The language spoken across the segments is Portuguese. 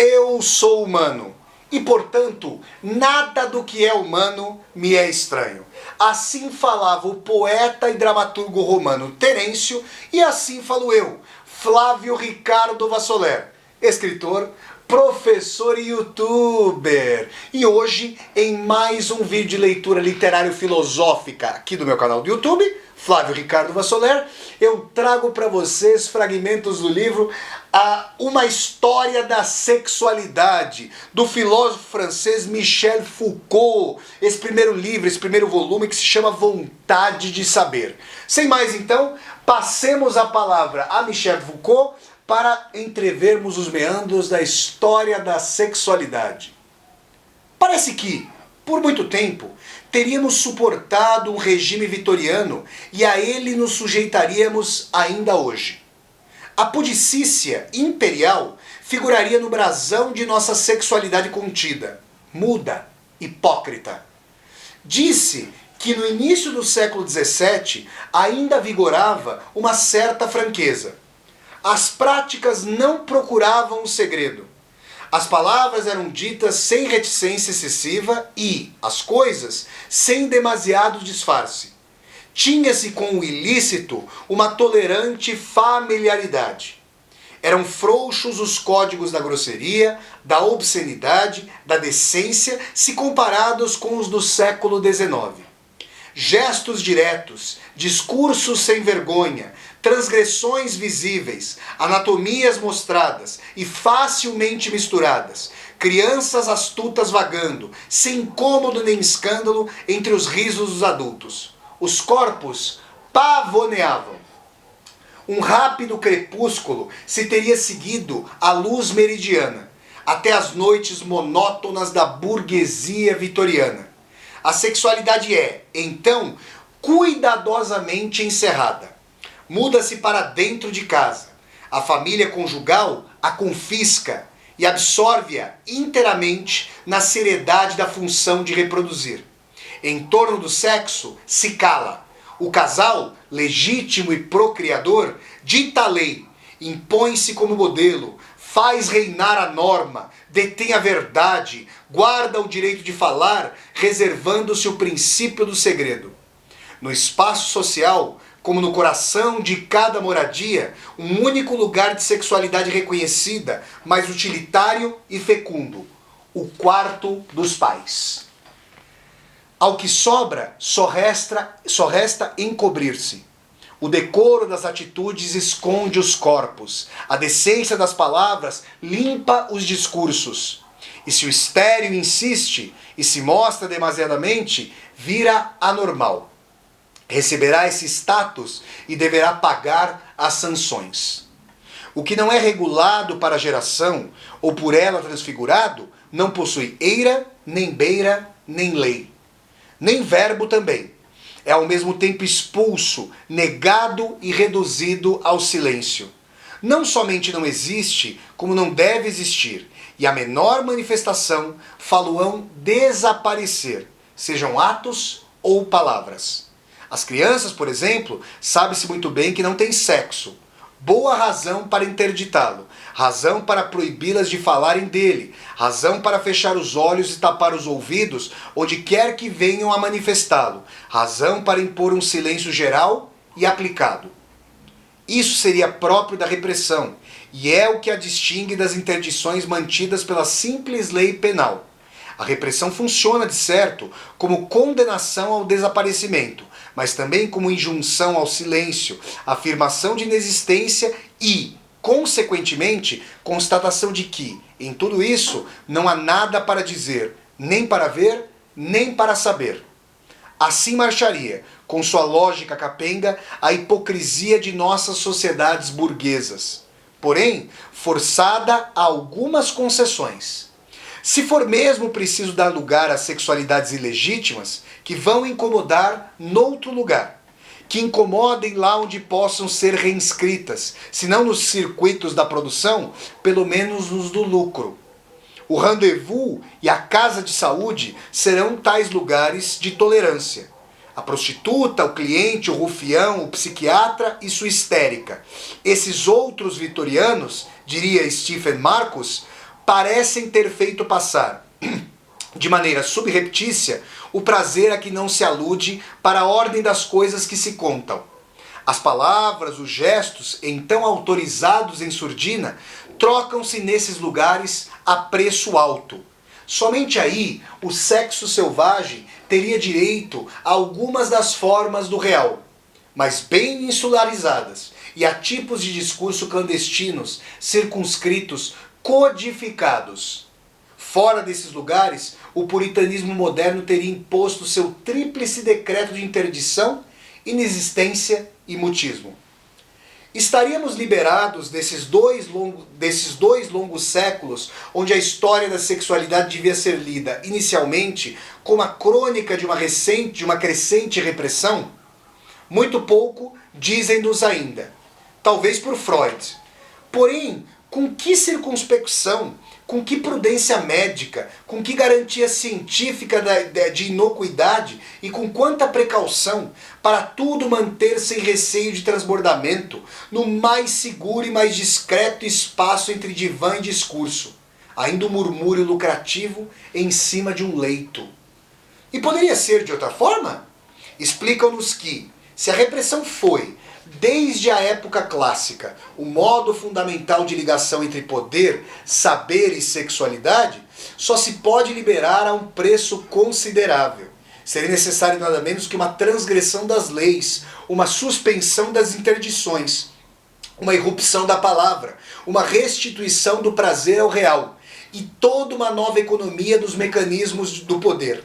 Eu sou humano e, portanto, nada do que é humano me é estranho. Assim falava o poeta e dramaturgo romano Terêncio, e assim falo eu, Flávio Ricardo Vassoler, escritor, professor e youtuber. E hoje, em mais um vídeo de leitura literário-filosófica aqui do meu canal do YouTube, Flávio Ricardo Vassoler, eu trago para vocês fragmentos do livro Uma História da Sexualidade, do filósofo francês Michel Foucault. Esse primeiro livro, esse primeiro volume que se chama Vontade de Saber. Sem mais então, passemos a palavra a Michel Foucault para entrevermos os meandros da história da sexualidade. Parece que, por muito tempo, teríamos suportado um regime vitoriano e a ele nos sujeitaríamos ainda hoje. A pudicícia imperial figuraria no brasão de nossa sexualidade contida, muda, hipócrita. Disse que no início do século XVII ainda vigorava uma certa franqueza. As práticas não procuravam o segredo. As palavras eram ditas sem reticência excessiva e, as coisas, sem demasiado disfarce. Tinha-se com o ilícito uma tolerante familiaridade. Eram frouxos os códigos da grosseria, da obscenidade, da decência, se comparados com os do século XIX. Gestos diretos, discursos sem vergonha, transgressões visíveis, anatomias mostradas e facilmente misturadas, crianças astutas vagando, sem incômodo nem escândalo entre os risos dos adultos. Os corpos pavoneavam. Um rápido crepúsculo se teria seguido a luz meridiana, até as noites monótonas da burguesia vitoriana. A sexualidade é, então, cuidadosamente encerrada. Muda-se para dentro de casa. A família conjugal a confisca e absorve-a inteiramente na seriedade da função de reproduzir. Em torno do sexo se cala. O casal, legítimo e procriador, dita a lei, impõe-se como modelo, faz reinar a norma, detém a verdade, guarda o direito de falar, reservando-se o princípio do segredo. No espaço social, como no coração de cada moradia, um único lugar de sexualidade reconhecida, mas utilitário e fecundo, o quarto dos pais. Ao que sobra, só resta encobrir-se. O decoro das atitudes esconde os corpos. A decência das palavras limpa os discursos. E se o estéril insiste e se mostra demasiadamente, vira anormal. Receberá esse status e deverá pagar as sanções. O que não é regulado para a geração, ou por ela transfigurado, não possui eira, nem beira, nem lei. Nem verbo também. É ao mesmo tempo expulso, negado e reduzido ao silêncio. Não somente não existe, como não deve existir, e a menor manifestação falo-ão desaparecer, sejam atos ou palavras. As crianças, por exemplo, sabe-se muito bem que não têm sexo. Boa razão para interditá-lo, razão para proibi-las de falarem dele, razão para fechar os olhos e tapar os ouvidos onde quer que venham a manifestá-lo, razão para impor um silêncio geral e aplicado. Isso seria próprio da repressão, e é o que a distingue das interdições mantidas pela simples lei penal. A repressão funciona, de certo, como condenação ao desaparecimento, mas também como injunção ao silêncio, afirmação de inexistência e, consequentemente, constatação de que, em tudo isso, não há nada para dizer, nem para ver, nem para saber. Assim marcharia, com sua lógica capenga, a hipocrisia de nossas sociedades burguesas, porém, forçada a algumas concessões. Se for mesmo preciso dar lugar a sexualidades ilegítimas, que vão incomodar noutro lugar, que incomodem lá onde possam ser reinscritas, se não nos circuitos da produção, pelo menos nos do lucro. O rendezvous e a casa de saúde serão tais lugares de tolerância. A prostituta, o cliente, o rufião, o psiquiatra e sua histérica. Esses outros vitorianos, diria Stephen Marcus, parecem ter feito passar, de maneira subreptícia, o prazer a que não se alude para a ordem das coisas que se contam. As palavras, os gestos, então autorizados em surdina, trocam-se nesses lugares a preço alto. Somente aí o sexo selvagem teria direito a algumas das formas do real, mas bem insularizadas, e a tipos de discurso clandestinos, circunscritos, codificados. Fora desses lugares, o puritanismo moderno teria imposto seu tríplice decreto de interdição, inexistência e mutismo. Estaríamos liberados desses dois longos séculos, onde a história da sexualidade devia ser lida inicialmente como a crônica de uma crescente repressão? Muito pouco dizem-nos ainda, talvez por Freud. Porém, com que circunspecção, com que prudência médica, com que garantia científica de inocuidade e com quanta precaução para tudo manter sem receio de transbordamento no mais seguro e mais discreto espaço entre divã e discurso, ainda um murmúrio lucrativo em cima de um leito. E poderia ser de outra forma? Explicam-nos que, se a repressão foi, desde a época clássica, o modo fundamental de ligação entre poder, saber e sexualidade, só se pode liberar a um preço considerável. Seria necessário nada menos que uma transgressão das leis, uma suspensão das interdições, uma irrupção da palavra, uma restituição do prazer ao real e toda uma nova economia dos mecanismos do poder,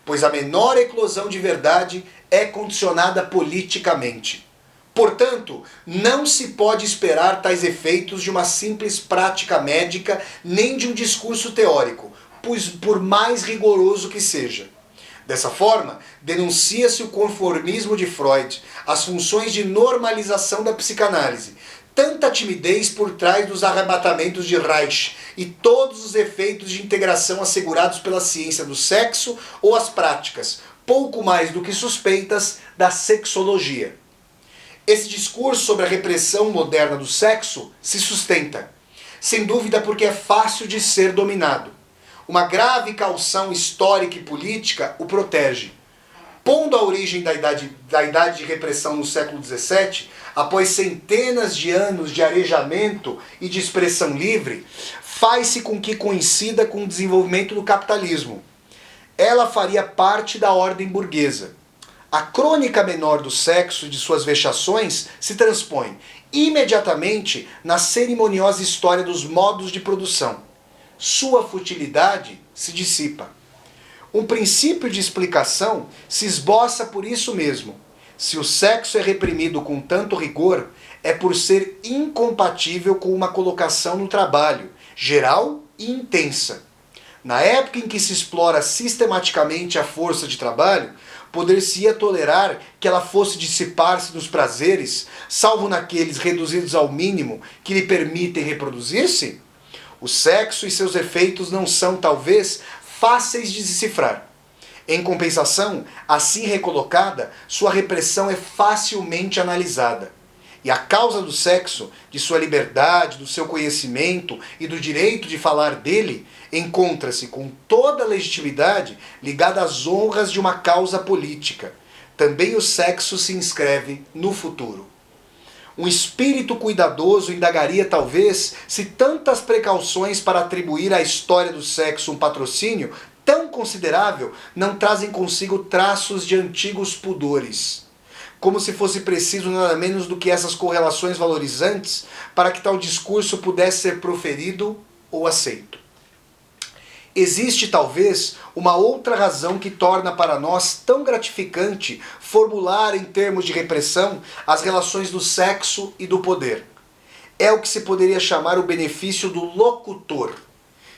pois a menor eclosão de verdade é condicionada politicamente. Portanto, não se pode esperar tais efeitos de uma simples prática médica nem de um discurso teórico, pois por mais rigoroso que seja. Dessa forma, denuncia-se o conformismo de Freud, as funções de normalização da psicanálise, tanta timidez por trás dos arrebatamentos de Reich e todos os efeitos de integração assegurados pela ciência do sexo ou as práticas, pouco mais do que suspeitas, da sexologia. Esse discurso sobre a repressão moderna do sexo se sustenta, sem dúvida porque é fácil de ser dominado. Uma grave calção histórica e política o protege. Pondo a origem da idade de repressão no século XVII, após centenas de anos de arejamento e de expressão livre, faz-se com que coincida com o desenvolvimento do capitalismo. Ela faria parte da ordem burguesa. A crônica menor do sexo e de suas vexações se transpõe imediatamente na cerimoniosa história dos modos de produção. Sua futilidade se dissipa. Um princípio de explicação se esboça por isso mesmo. Se o sexo é reprimido com tanto rigor, é por ser incompatível com uma colocação no trabalho, geral e intensa. Na época em que se explora sistematicamente a força de trabalho, poder-se-ia tolerar que ela fosse dissipar-se nos prazeres, salvo naqueles reduzidos ao mínimo que lhe permitem reproduzir-se? O sexo e seus efeitos não são, talvez, fáceis de decifrar. Em compensação, assim recolocada, sua repressão é facilmente analisada. E a causa do sexo, de sua liberdade, do seu conhecimento e do direito de falar dele, encontra-se com toda a legitimidade ligada às honras de uma causa política. Também o sexo se inscreve no futuro. Um espírito cuidadoso indagaria talvez se tantas precauções para atribuir à história do sexo um patrocínio tão considerável não trazem consigo traços de antigos pudores. Como se fosse preciso nada menos do que essas correlações valorizantes para que tal discurso pudesse ser proferido ou aceito. Existe talvez uma outra razão que torna para nós tão gratificante formular em termos de repressão as relações do sexo e do poder. É o que se poderia chamar o benefício do locutor.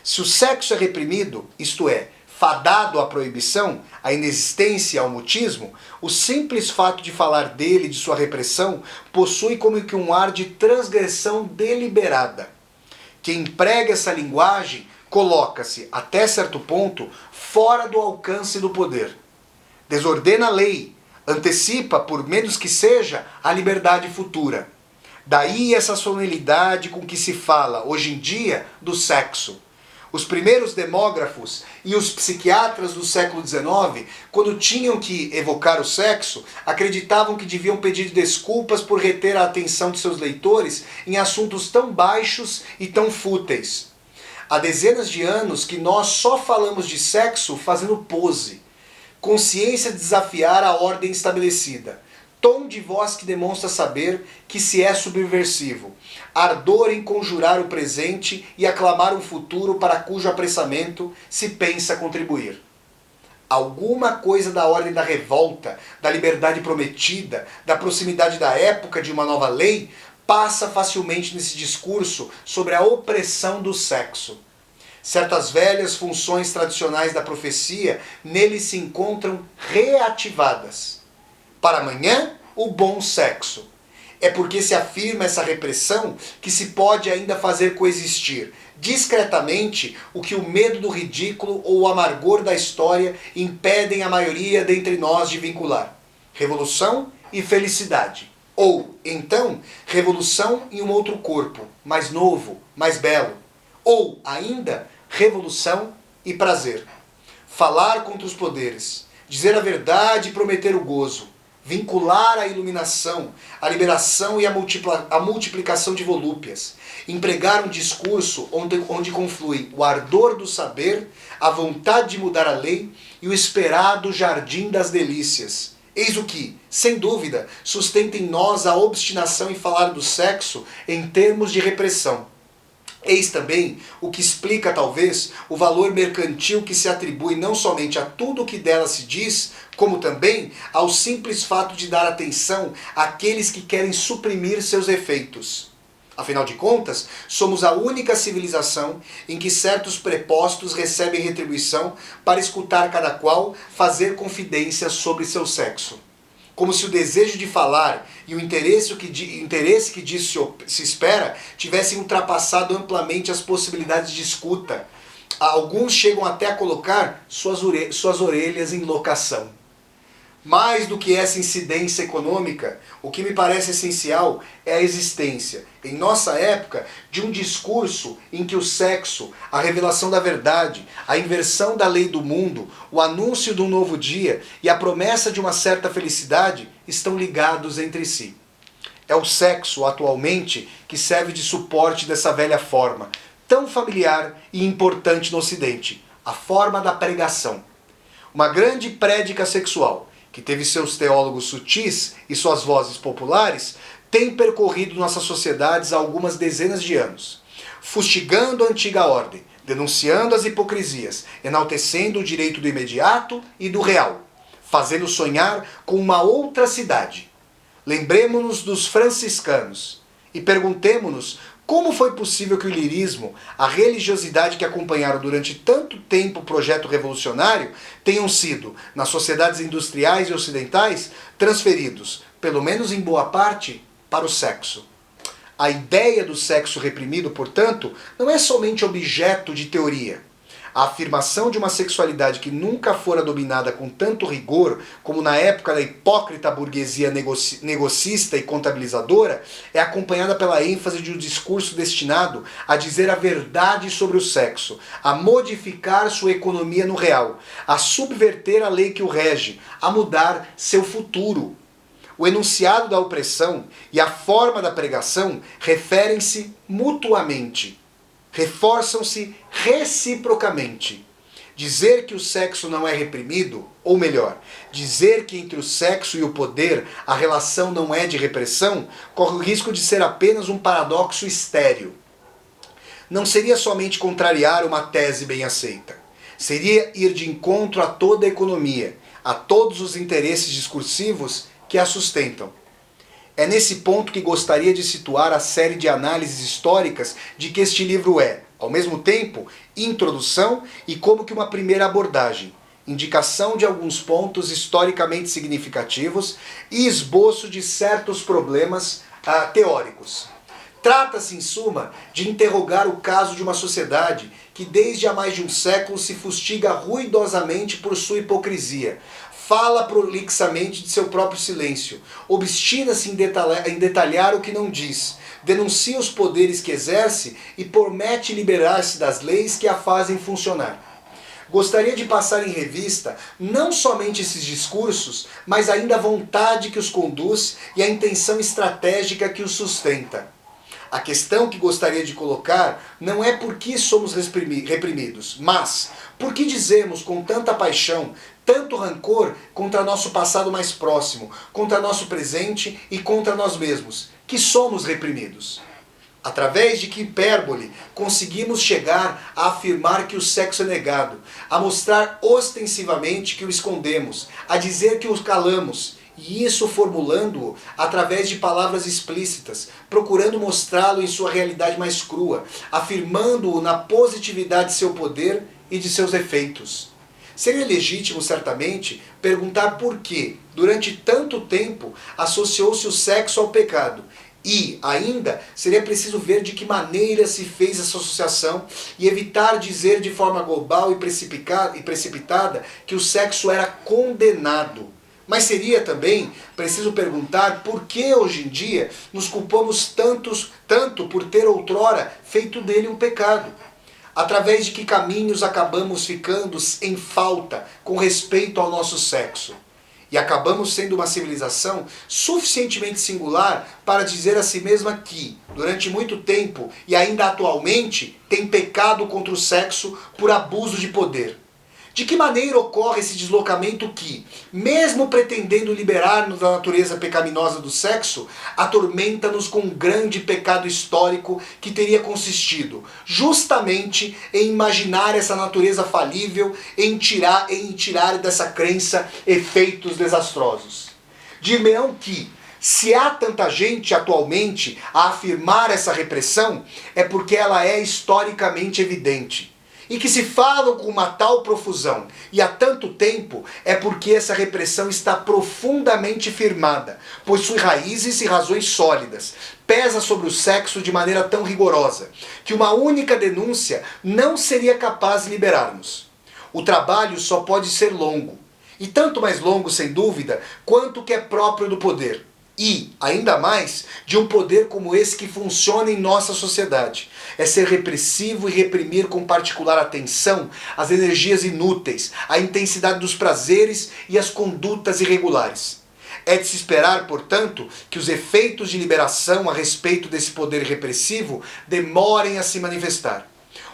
Se o sexo é reprimido, isto é, fadado à proibição, à inexistência e ao mutismo, o simples fato de falar dele e de sua repressão possui como que um ar de transgressão deliberada. Quem emprega essa linguagem coloca-se, até certo ponto, fora do alcance do poder. Desordena a lei, antecipa, por menos que seja, a liberdade futura. Daí essa solenidade com que se fala, hoje em dia, do sexo. Os primeiros demógrafos e os psiquiatras do século XIX, quando tinham que evocar o sexo, acreditavam que deviam pedir desculpas por reter a atenção de seus leitores em assuntos tão baixos e tão fúteis. Há dezenas de anos que nós só falamos de sexo fazendo pose. Consciência de desafiar a ordem estabelecida. Tom de voz que demonstra saber que se é subversivo. Ardor em conjurar o presente e aclamar um futuro para cujo apressamento se pensa contribuir. Alguma coisa da ordem da revolta, da liberdade prometida, da proximidade da época de uma nova lei, passa facilmente nesse discurso sobre a opressão do sexo. Certas velhas funções tradicionais da profecia nele se encontram reativadas. Para amanhã, o bom sexo. É porque se afirma essa repressão que se pode ainda fazer coexistir discretamente o que o medo do ridículo ou o amargor da história impedem a maioria dentre nós de vincular. Revolução e felicidade. Ou, então, revolução em um outro corpo, mais novo, mais belo. Ou, ainda, revolução e prazer. Falar contra os poderes, dizer a verdade e prometer o gozo, vincular a iluminação, a liberação e a multiplicação de volúpias, empregar um discurso onde confluem o ardor do saber, a vontade de mudar a lei e o esperado jardim das delícias. Eis o que, sem dúvida, sustenta em nós a obstinação em falar do sexo em termos de repressão. Eis também o que explica, talvez, o valor mercantil que se atribui não somente a tudo o que dela se diz, como também ao simples fato de dar atenção àqueles que querem suprimir seus efeitos. Afinal de contas, somos a única civilização em que certos prepostos recebem retribuição para escutar cada qual fazer confidências sobre seu sexo. Como se o desejo de falar e o interesse que disso se espera tivessem ultrapassado amplamente as possibilidades de escuta. Alguns chegam até a colocar suas orelhas em locação. Mais do que essa incidência econômica, o que me parece essencial é a existência, em nossa época, de um discurso em que o sexo, a revelação da verdade, a inversão da lei do mundo, o anúncio de um novo dia e a promessa de uma certa felicidade estão ligados entre si. É o sexo, atualmente, que serve de suporte dessa velha forma, tão familiar e importante no Ocidente, a forma da pregação. Uma grande prédica sexual, que teve seus teólogos sutis e suas vozes populares, tem percorrido nossas sociedades há algumas dezenas de anos, fustigando a antiga ordem, denunciando as hipocrisias, enaltecendo o direito do imediato e do real, fazendo sonhar com uma outra cidade. Lembremo-nos dos franciscanos e perguntemo-nos como foi possível que o lirismo, a religiosidade que acompanharam durante tanto tempo o projeto revolucionário, tenham sido, nas sociedades industriais e ocidentais, transferidos, pelo menos em boa parte, para o sexo. A ideia do sexo reprimido, portanto, não é somente objeto de teoria. A afirmação de uma sexualidade que nunca fora dominada com tanto rigor como na época da hipócrita burguesia negocista e contabilizadora é acompanhada pela ênfase de um discurso destinado a dizer a verdade sobre o sexo, a modificar sua economia no real, a subverter a lei que o rege, a mudar seu futuro. O enunciado da opressão e a forma da pregação referem-se mutuamente. Reforçam-se reciprocamente. Dizer que o sexo não é reprimido, ou melhor, dizer que entre o sexo e o poder a relação não é de repressão, corre o risco de ser apenas um paradoxo estéril. Não seria somente contrariar uma tese bem aceita. Seria ir de encontro a toda a economia, a todos os interesses discursivos que a sustentam. É nesse ponto que gostaria de situar a série de análises históricas de que este livro é, ao mesmo tempo, introdução e como que uma primeira abordagem, indicação de alguns pontos historicamente significativos e esboço de certos problemas teóricos. Trata-se, em suma, de interrogar o caso de uma sociedade que desde há mais de um século se fustiga ruidosamente por sua hipocrisia, fala prolixamente de seu próprio silêncio, obstina-se em detalhar o que não diz, denuncia os poderes que exerce e promete liberar-se das leis que a fazem funcionar. Gostaria de passar em revista não somente esses discursos, mas ainda a vontade que os conduz e a intenção estratégica que os sustenta. A questão que gostaria de colocar não é por que somos reprimidos, mas por que dizemos com tanta paixão, tanto rancor contra nosso passado mais próximo, contra nosso presente e contra nós mesmos, que somos reprimidos. Através de que hipérbole conseguimos chegar a afirmar que o sexo é negado, a mostrar ostensivamente que o escondemos, a dizer que o calamos, e isso formulando-o através de palavras explícitas, procurando mostrá-lo em sua realidade mais crua, afirmando-o na positividade de seu poder e de seus efeitos. Seria legítimo, certamente, perguntar por que, durante tanto tempo, associou-se o sexo ao pecado. E, ainda, seria preciso ver de que maneira se fez essa associação e evitar dizer de forma global e precipitada que o sexo era condenado. Mas seria também preciso perguntar por que hoje em dia nos culpamos tanto por ter outrora feito dele um pecado. Através de que caminhos acabamos ficando em falta com respeito ao nosso sexo. E acabamos sendo uma civilização suficientemente singular para dizer a si mesma que, durante muito tempo e ainda atualmente, tem pecado contra o sexo por abuso de poder. De que maneira ocorre esse deslocamento que, mesmo pretendendo liberar-nos da natureza pecaminosa do sexo, atormenta-nos com um grande pecado histórico que teria consistido justamente em imaginar essa natureza falível, em tirar dessa crença efeitos desastrosos. Dir-me-ão que, se há tanta gente atualmente a afirmar essa repressão, é porque ela é historicamente evidente. E que se falam com uma tal profusão e há tanto tempo é porque essa repressão está profundamente firmada, possui raízes e razões sólidas, pesa sobre o sexo de maneira tão rigorosa, que uma única denúncia não seria capaz de liberar-nos. O trabalho só pode ser longo, e tanto mais longo, sem dúvida, quanto que é próprio do poder. E, ainda mais, de um poder como esse que funciona em nossa sociedade. É ser repressivo e reprimir com particular atenção as energias inúteis, a intensidade dos prazeres e as condutas irregulares. É de se esperar, portanto, que os efeitos de liberação a respeito desse poder repressivo demorem a se manifestar.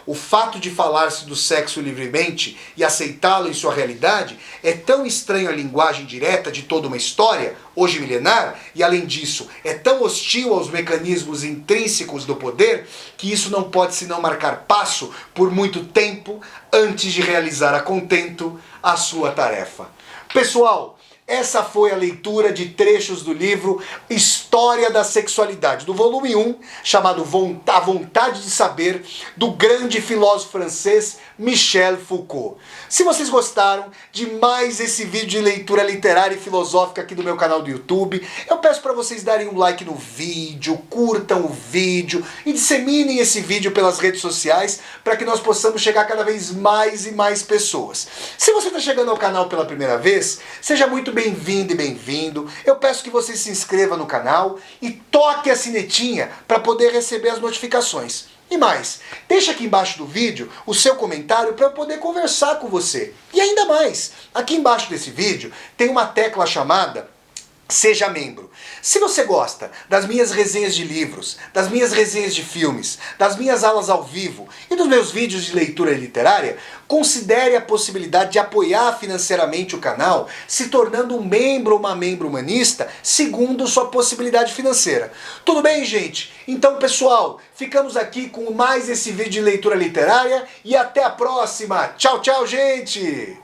O fato de falar-se do sexo livremente e aceitá-lo em sua realidade é tão estranho à linguagem direta de toda uma história, hoje milenar, e além disso, é tão hostil aos mecanismos intrínsecos do poder, que isso não pode senão marcar passo por muito tempo antes de realizar a contento a sua tarefa. Pessoal, essa foi a leitura de trechos do livro História da Sexualidade, do volume 1, chamado A Vontade de Saber, do grande filósofo francês Michel Foucault. Se vocês gostaram de mais esse vídeo de leitura literária e filosófica aqui do meu canal do YouTube, eu peço para vocês darem um like no vídeo, curtam o vídeo e disseminem esse vídeo pelas redes sociais para que nós possamos chegar cada vez mais e mais pessoas. Se você está chegando ao canal pela primeira vez, seja muito bem-vindo e bem-vindo. Eu peço que você se inscreva no canal e toque a sinetinha para poder receber as notificações. E mais, deixa aqui embaixo do vídeo o seu comentário para eu poder conversar com você. E ainda mais, aqui embaixo desse vídeo tem uma tecla chamada Seja Membro. Se você gosta das minhas resenhas de livros, das minhas resenhas de filmes, das minhas aulas ao vivo e dos meus vídeos de leitura literária, considere a possibilidade de apoiar financeiramente o canal, se tornando um membro ou uma membro humanista, segundo sua possibilidade financeira. Tudo bem, gente? Então, pessoal, ficamos aqui com mais esse vídeo de leitura literária e até a próxima. Tchau, tchau, gente!